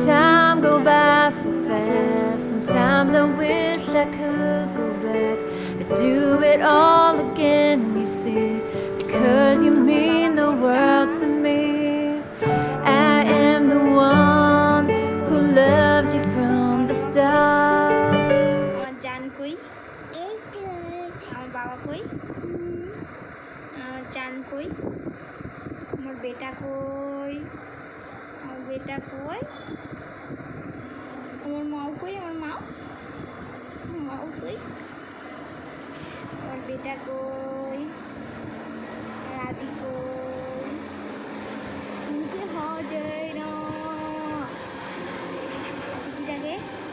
time go by so fast. Sometimes I wish I could go back and do it all again, you see, because you mean the world to me. I am the one who loved you from the start. আমার জান কই, আমার বাবা কই, আমার জান কই, আমার বেটা কই, আমার বেটা কই, আমার মাও কই, আমার মাও কই, আমার বেটা কই, আর আদি কই।